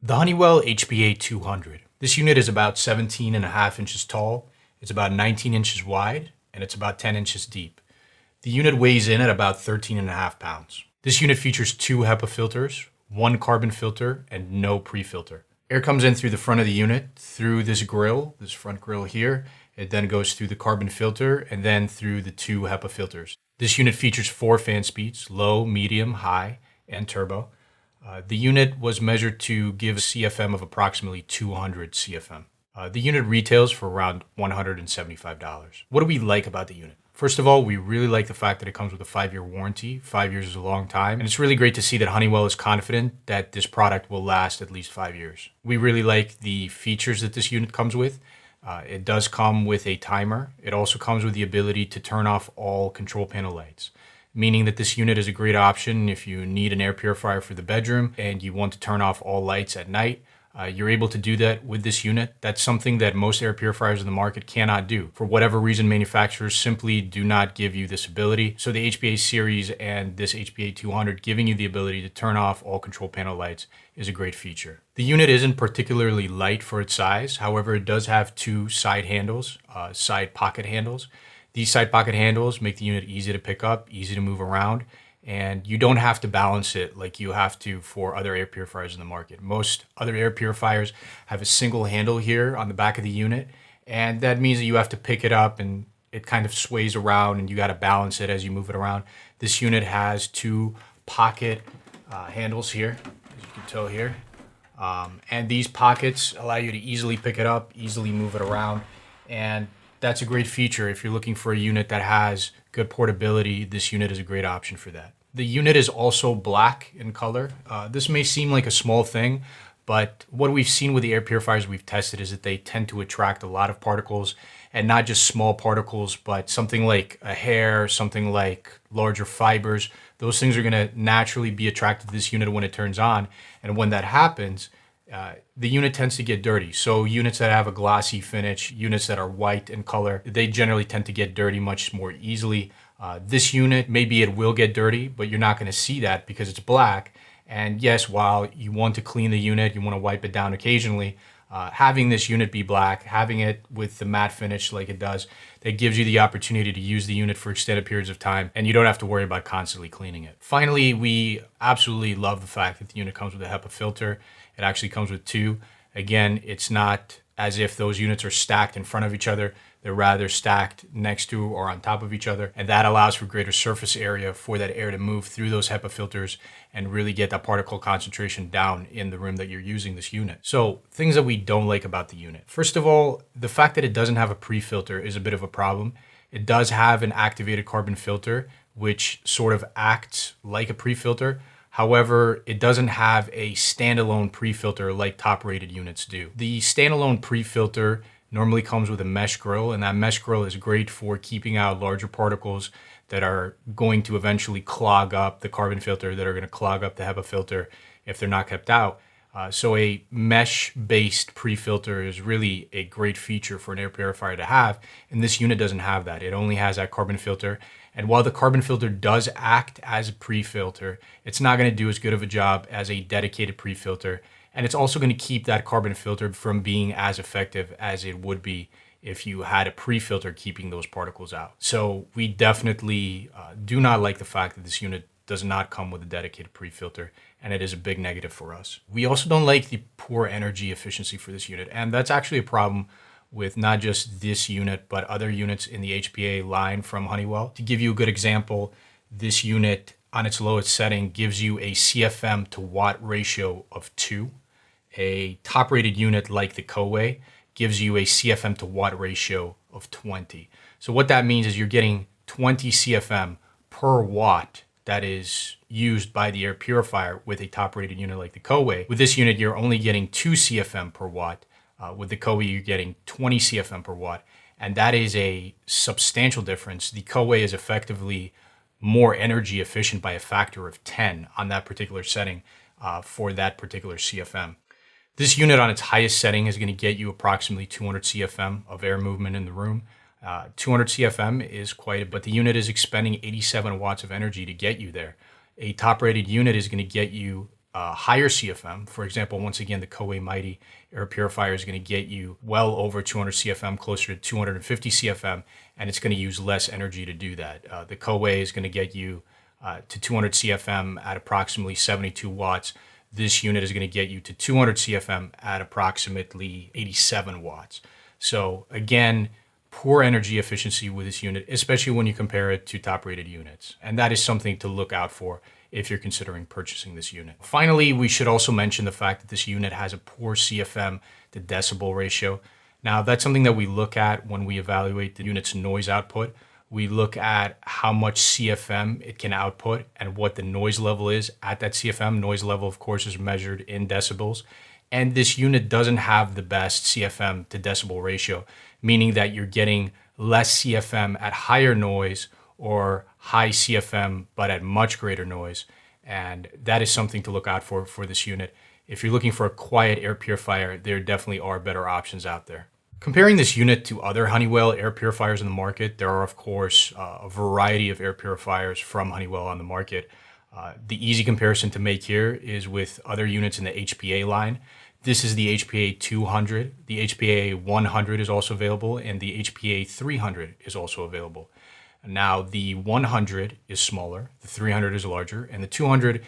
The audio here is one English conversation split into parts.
The Honeywell HPA200. This unit is about 17.5 inches tall, it's about 19 inches wide, and it's about 10 inches deep. The unit weighs in at about 13.5 pounds. This unit features 2 HEPA filters, 1 carbon filter, and no pre-filter. Air comes in through the front of the unit, through this grill, this front grill here. It then goes through the carbon filter and then through the 2 HEPA filters. This unit features 4 fan speeds, low, medium, high, and turbo. The unit was measured to give a CFM of approximately 200 CFM. The unit retails for around $175. What do we like about the unit? First of all, we really like the fact that it comes with a 5-year warranty. 5 years is a long time, and it's really great to see that Honeywell is confident that this product will last at least 5 years. We really like the features that this unit comes with. It does come with a timer. It also comes with the ability to turn off all control panel lights, meaning that this unit is a great option if you need an air purifier for the bedroom and you want to turn off all lights at night. You're able to do that with this unit. That's something that most air purifiers in the market cannot do. For whatever reason, manufacturers simply do not give you this ability. So the HPA series and this HPA200 giving you the ability to turn off all control panel lights is a great feature. The unit isn't particularly light for its size. However, it does have 2 side handles, side pocket handles. These side pocket handles make the unit easy to pick up, easy to move around, and you don't have to balance it like you have to for other air purifiers in the market. Most other air purifiers have a single handle here on the back of the unit, and that means that you have to pick it up and it kind of sways around and you got to balance it as you move it around. This unit has 2 pocket handles here, as you can tell here. And these pockets allow you to easily pick it up, easily move it around, and that's a great feature. If you're looking for a unit that has good portability, this unit is a great option for that. The unit is also black in color. This may seem like a small thing, but what we've seen with the air purifiers we've tested is that they tend to attract a lot of particles, and not just small particles, but something like a hair, something like larger fibers. Those things are gonna naturally be attracted to this unit when it turns on, and when that happens, the unit tends to get dirty. So units that have a glossy finish, units that are white in color, they generally tend to get dirty much more easily. This unit, maybe it will get dirty, but you're not gonna see that because it's black. And yes, while you want to clean the unit, you wanna wipe it down occasionally, having this unit be black, having it with the matte finish like it does, that gives you the opportunity to use the unit for extended periods of time, and you don't have to worry about constantly cleaning it. Finally, we absolutely love the fact that the unit comes with a HEPA filter. It actually comes with 2. Again, it's not as if those units are stacked in front of each other. They're rather stacked next to or on top of each other. And that allows for greater surface area for that air to move through those HEPA filters and really get that particle concentration down in the room that you're using this unit. So things that we don't like about the unit. First of all, the fact that it doesn't have a pre-filter is a bit of a problem. It does have an activated carbon filter, which sort of acts like a pre-filter. However, it doesn't have a standalone pre-filter like top-rated units do. The standalone pre-filter normally comes with a mesh grill, and that mesh grill is great for keeping out larger particles that are going to eventually clog up the carbon filter, that are going to clog up the HEPA filter if they're not kept out. So a mesh-based pre-filter is really a great feature for an air purifier to have, and this unit doesn't have that. It only has that carbon filter. And while the carbon filter does act as a pre-filter, it's not going to do as good of a job as a dedicated pre-filter. And it's also going to keep that carbon filter from being as effective as it would be if you had a pre-filter keeping those particles out. So we definitely do not like the fact that this unit does not come with a dedicated pre-filter, and it is a big negative for us. We also don't like the poor energy efficiency for this unit, and that's actually a problem with not just this unit, but other units in the HPA line from Honeywell. To give you a good example, this unit on its lowest setting gives you a CFM to watt ratio of 2. A top-rated unit like the Coway gives you a CFM to watt ratio of 20. So what that means is you're getting 20 CFM per watt that is used by the air purifier with a top-rated unit like the Coway. With this unit, you're only getting 2 CFM per watt. With the Coway, you're getting 20 CFM per watt, and that is a substantial difference. The Coway is effectively more energy efficient by a factor of 10 on that particular setting for that particular CFM. This unit on its highest setting is going to get you approximately 200 CFM of air movement in the room. 200 CFM is quite a, but the unit is expending 87 watts of energy to get you there. A top-rated unit is going to get you higher CFM. For example, once again, the Koei Mighty air purifier is going to get you well over 200 CFM, closer to 250 CFM, and it's going to use less energy to do that. The Koei is going to get you to 200 CFM at approximately 72 watts. This unit is going to get you to 200 CFM at approximately 87 watts. So again, poor energy efficiency with this unit, especially when you compare it to top-rated units. And that is something to look out for if you're considering purchasing this unit. Finally, we should also mention the fact that this unit has a poor CFM to decibel ratio. Now, that's something that we look at when we evaluate the unit's noise output. We look at how much CFM it can output and what the noise level is at that CFM. Noise level, of course, is measured in decibels. And this unit doesn't have the best CFM to decibel ratio, meaning that you're getting less CFM at higher noise or high CFM, but at much greater noise. And that is something to look out for this unit. If you're looking for a quiet air purifier, there definitely are better options out there. Comparing this unit to other Honeywell air purifiers in the market, there are, of course, a variety of air purifiers from Honeywell on the market. The easy comparison to make here is with other units in the HPA line. This is the HPA200. The HPA100 is also available, and the HPA300 is also available. Now, the 100 is smaller, the 300 is larger, and the 200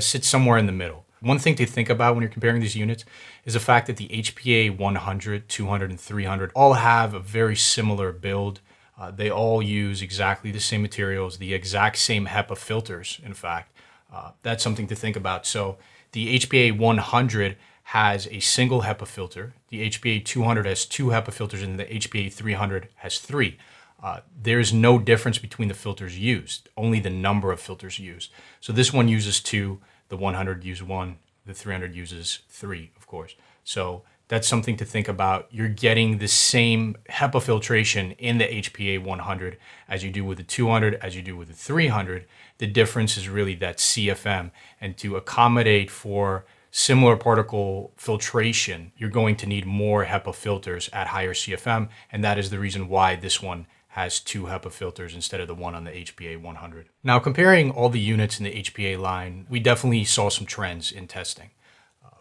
sits somewhere in the middle. One thing to think about when you're comparing these units is the fact that the HPA 100, 200, and 300 all have a very similar build. They all use exactly the same materials, the exact same HEPA filters, in fact. That's something to think about. So the HPA 100 has a single HEPA filter. The HPA 200 has two HEPA filters, and the HPA 300 has three. There's no difference between the filters used, only the number of filters used. So this one uses two, the 100 uses one, the 300 uses three, of course. So that's something to think about. You're getting the same HEPA filtration in the HPA 100 as you do with the 200, as you do with the 300. The difference is really that CFM. And to accommodate for similar particle filtration, you're going to need more HEPA filters at higher CFM. And that is the reason why this one has two HEPA filters instead of the one on the HPA 100. Now, comparing all the units in the HPA line, we definitely saw some trends in testing.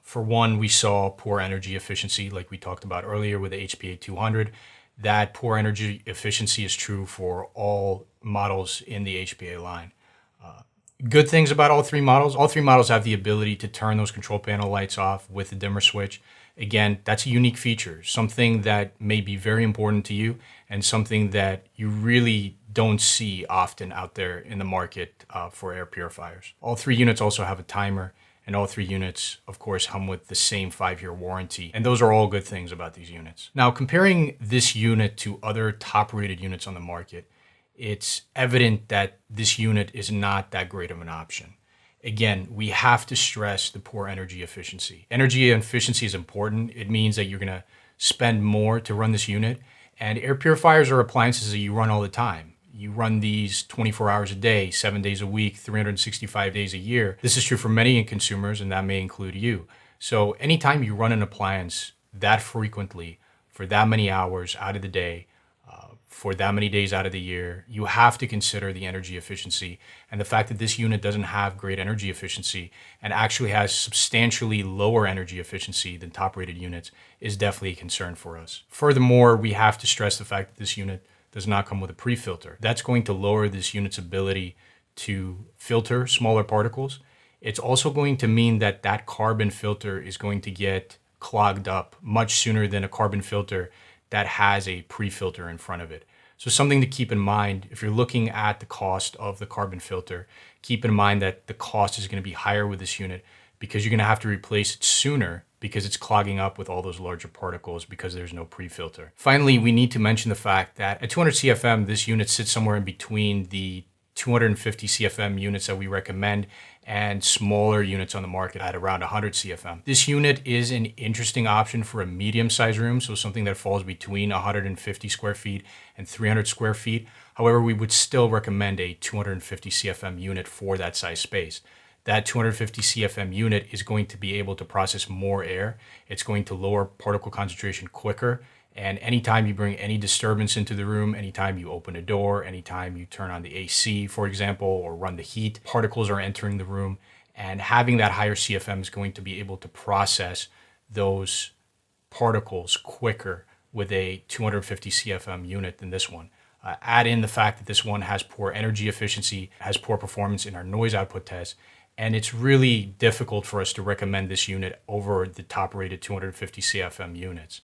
For one, we saw poor energy efficiency, like we talked about earlier with the HPA 200. That poor energy efficiency is true for all models in the HPA line. Good things about all three models. All three models have the ability to turn those control panel lights off with the dimmer switch. Again, that's a unique feature, something that may be very important to you and something that you really don't see often out there in the market for air purifiers. All three units also have a timer, and all three units, of course, come with the same 5-year warranty. And those are all good things about these units. Now, comparing this unit to other top-rated units on the market, it's evident that this unit is not that great of an option. Again, we have to stress the poor energy efficiency. Energy efficiency is important. It means that you're going to spend more to run this unit. And air purifiers are appliances that you run all the time. You run these 24 hours a day, 7 days a week, 365 days a year. This is true for many consumers, and that may include you. So anytime you run an appliance that frequently, for that many hours out of the day, for that many days out of the year, you have to consider the energy efficiency. And the fact that this unit doesn't have great energy efficiency and actually has substantially lower energy efficiency than top-rated units is definitely a concern for us. Furthermore, we have to stress the fact that this unit does not come with a pre-filter. That's going to lower this unit's ability to filter smaller particles. It's also going to mean that that carbon filter is going to get clogged up much sooner than a carbon filter that has a pre-filter in front of it. So something to keep in mind, if you're looking at the cost of the carbon filter, keep in mind that the cost is going to be higher with this unit because you're going to have to replace it sooner because it's clogging up with all those larger particles because there's no pre-filter. Finally, we need to mention the fact that at 200 CFM, this unit sits somewhere in between the 250 CFM units that we recommend and smaller units on the market at around 100 CFM. This unit is an interesting option for a medium-sized room, so something that falls between 150 square feet and 300 square feet. However, we would still recommend a 250 CFM unit for that size space. That 250 CFM unit is going to be able to process more air. It's going to lower particle concentration quicker. And anytime you bring any disturbance into the room, anytime you open a door, anytime you turn on the AC, for example, or run the heat, particles are entering the room And having that higher CFM is going to be able to process those particles quicker with a 250 CFM unit than this one. Add in the fact that this one has poor energy efficiency, has poor performance in our noise output test, and it's really difficult for us to recommend this unit over the top rated 250 CFM units.